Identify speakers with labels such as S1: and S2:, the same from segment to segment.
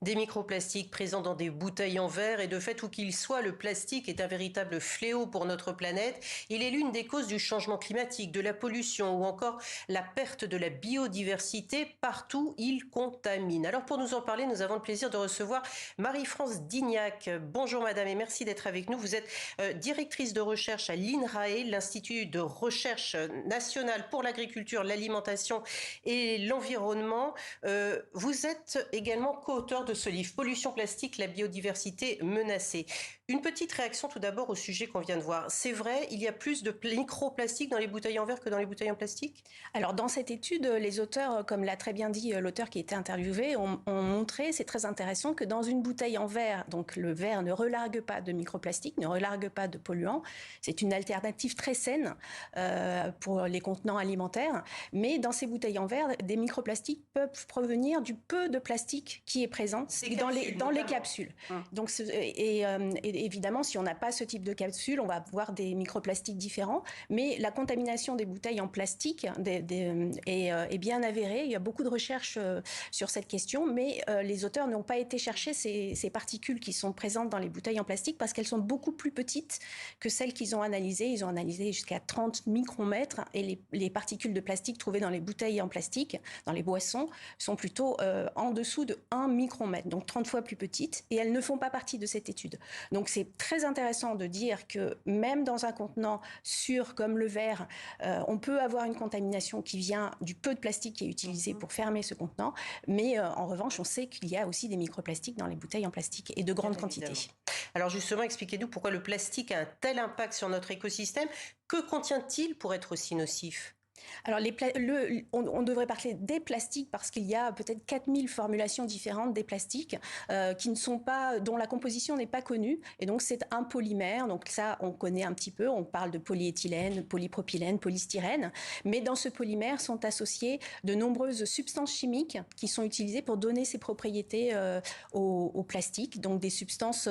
S1: Des microplastiques présents dans des bouteilles en verre et de fait où qu'il soit, le plastique est un véritable fléau pour notre planète. Il est l'une des causes du changement climatique, de la pollution ou encore la perte de la biodiversité. Partout, il contamine. Alors pour nous en parler, nous avons le plaisir de recevoir Marie-France Dignac. Bonjour madame et merci d'être avec nous. Vous êtes directrice de recherche à l'INRAE, l'Institut de recherche national pour l'agriculture, l'alimentation et l'environnement. Vous êtes également co-auteur de ce livre, Pollution plastique, la biodiversité menacée. Une petite réaction tout d'abord au sujet qu'on vient de voir. C'est vrai, il y a plus de microplastiques dans les bouteilles en verre que dans les bouteilles en plastique?
S2: Alors dans cette étude, les auteurs, comme l'a très bien dit l'auteur qui était interviewé, ont montré, c'est très intéressant, que dans une bouteille en verre, donc le verre ne relargue pas de microplastiques, ne relargue pas de polluants. C'est une alternative très saine pour les contenants alimentaires. Mais dans ces bouteilles en verre, des microplastiques peuvent provenir du peu de plastique qui est présent dans les capsules. Donc, et évidemment, si on n'a pas ce type de capsule, on va avoir des microplastiques différents. Mais la contamination des bouteilles en plastique est bien avérée. Il y a beaucoup de recherches sur cette question, mais les auteurs n'ont pas été chercher ces particules qui sont présentes dans les bouteilles en plastique parce qu'elles sont beaucoup plus petites que celles qu'ils ont analysées. Ils ont analysé jusqu'à 30 micromètres et les particules de plastique trouvées dans les bouteilles en plastique, dans les boissons, sont plutôt en dessous de 1 micromètre, donc 30 fois plus petites, et elles ne font pas partie de cette étude. Donc c'est très intéressant de dire que même dans un contenant sûr comme le verre, on peut avoir une contamination qui vient du peu de plastique qui est utilisé pour fermer ce contenant, mais en revanche, on sait qu'il y a aussi des microplastiques dans les bouteilles en plastique et de grandes quantités.
S1: Alors justement, expliquez-nous pourquoi le plastique a un tel impact sur notre écosystème. Que contient-il pour être aussi nocif ?
S2: Alors, on devrait parler des plastiques parce qu'il y a peut-être 4000 formulations différentes des plastiques qui ne sont pas, dont la composition n'est pas connue. Et donc, c'est un polymère. Donc, ça, on connaît un petit peu. On parle de polyéthylène, polypropylène, polystyrène. Mais dans ce polymère sont associées de nombreuses substances chimiques qui sont utilisées pour donner ces propriétés au plastique. Donc, des substances,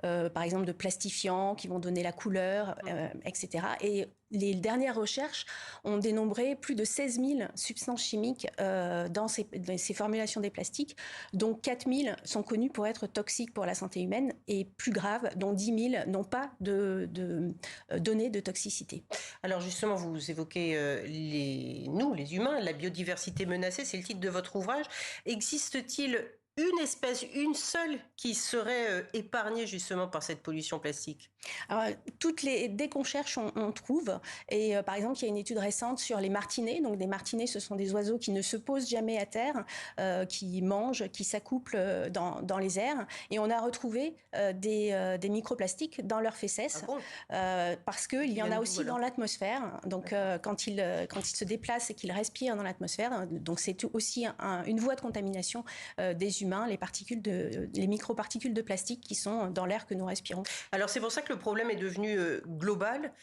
S2: par exemple, de plastifiants qui vont donner la couleur, etc. Et les dernières recherches ont dénombré plus de 16 000 substances chimiques dans ces formulations des plastiques, dont 4 000 sont connues pour être toxiques pour la santé humaine et plus graves, dont 10 000 n'ont pas de données de toxicité.
S1: Alors justement, vous évoquez les humains, la biodiversité menacée, c'est le titre de votre ouvrage. Existe-t-il une espèce, une seule, qui serait épargnée justement par cette pollution plastique?
S2: Alors, dès qu'on cherche, on trouve. Et par exemple, il y a une étude récente sur les martinets. Donc, des martinets, ce sont des oiseaux qui ne se posent jamais à terre, qui mangent, qui s'accouplent dans les airs. Et on a retrouvé des microplastiques dans leurs fesses, parce qu'il y en a aussi dans l'atmosphère. Donc, quand ils se déplacent et qu'ils respirent dans l'atmosphère, donc c'est aussi une voie de contamination des humains, les microparticules de plastique qui sont dans l'air que nous respirons.
S1: Alors c'est pour ça que le problème est devenu global.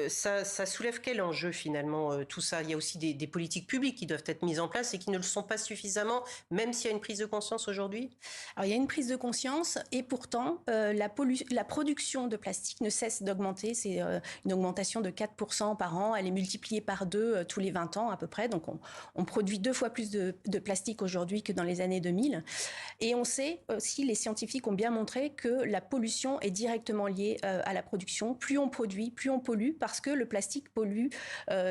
S1: Ça soulève quel enjeu finalement tout ça? Il y a aussi des politiques publiques qui doivent être mises en place et qui ne le sont pas suffisamment, même s'il y a une prise de conscience aujourd'hui?
S2: Alors il y a une prise de conscience et pourtant la production de plastique ne cesse d'augmenter. C'est une augmentation de 4% par an. Elle est multipliée par 2 tous les 20 ans à peu près. Donc on produit 2 fois plus de plastique aujourd'hui que dans les années 2000. Et on sait aussi, les scientifiques ont bien montré que la pollution est directement liée à la production. Plus on produit, plus on pollue, parce que le plastique pollue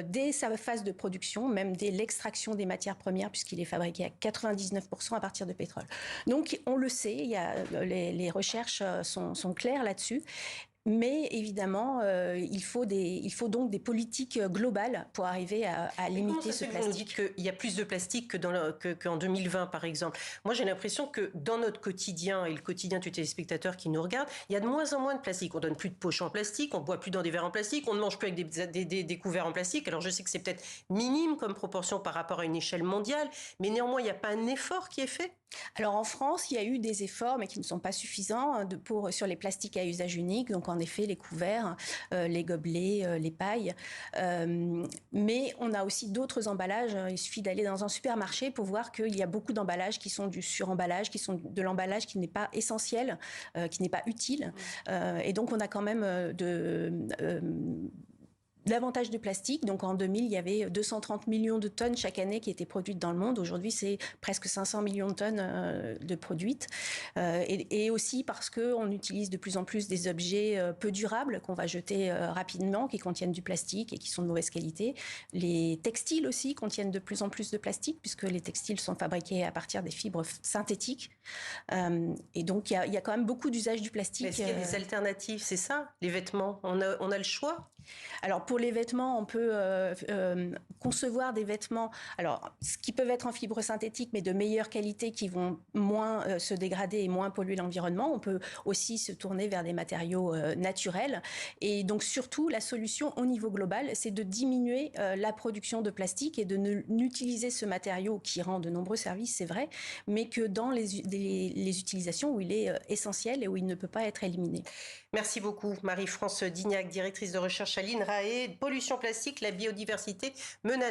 S2: dès sa phase de production, même dès l'extraction des matières premières, puisqu'il est fabriqué à 99% à partir de pétrole. Donc on le sait, les recherches sont claires là-dessus. Mais évidemment, il faut donc des politiques globales pour arriver à limiter ce plastique.
S1: Vous nous dites qu'il y a plus de plastique qu'en 2020, par exemple. Moi, j'ai l'impression que dans notre quotidien et le quotidien du téléspectateur qui nous regarde, il y a de moins en moins de plastique. On donne plus de poches en plastique, on boit plus dans des verres en plastique, on ne mange plus avec des couverts en plastique. Alors, je sais que c'est peut-être minime comme proportion par rapport à une échelle mondiale, mais néanmoins, il n'y a pas un effort qui est fait?
S2: Alors en France, il y a eu des efforts, mais qui ne sont pas suffisants sur les plastiques à usage unique. Donc en effet, les couverts, les gobelets, les pailles. Mais on a aussi d'autres emballages. Il suffit d'aller dans un supermarché pour voir qu'il y a beaucoup d'emballages qui sont du suremballage, qui sont de l'emballage qui n'est pas essentiel, qui n'est pas utile. Et donc on a quand même davantage de plastique. Donc en 2000, il y avait 230 millions de tonnes chaque année qui étaient produites dans le monde. Aujourd'hui, c'est presque 500 millions de tonnes de produites. Et aussi parce qu'on utilise de plus en plus des objets peu durables qu'on va jeter rapidement, qui contiennent du plastique et qui sont de mauvaise qualité. Les textiles aussi contiennent de plus en plus de plastique, puisque les textiles sont fabriqués à partir des fibres synthétiques. Et donc, il y a quand même beaucoup d'usage du plastique.
S1: Est-ce qu'il y a des alternatives, c'est ça, les vêtements? On a le choix?
S2: Alors pour les vêtements, on peut concevoir des vêtements, alors ce qui peuvent être en fibre synthétique, mais de meilleure qualité, qui vont moins se dégrader et moins polluer l'environnement. On peut aussi se tourner vers des matériaux naturels. Et donc surtout, la solution au niveau global, c'est de diminuer la production de plastique et de n'utiliser ce matériau qui rend de nombreux services, c'est vrai, mais que dans les utilisations où il est essentiel et où il ne peut pas être éliminé.
S1: Merci beaucoup, Marie-France Dignac, directrice de recherche à l'INRAE. Pollution plastique, la biodiversité menacée.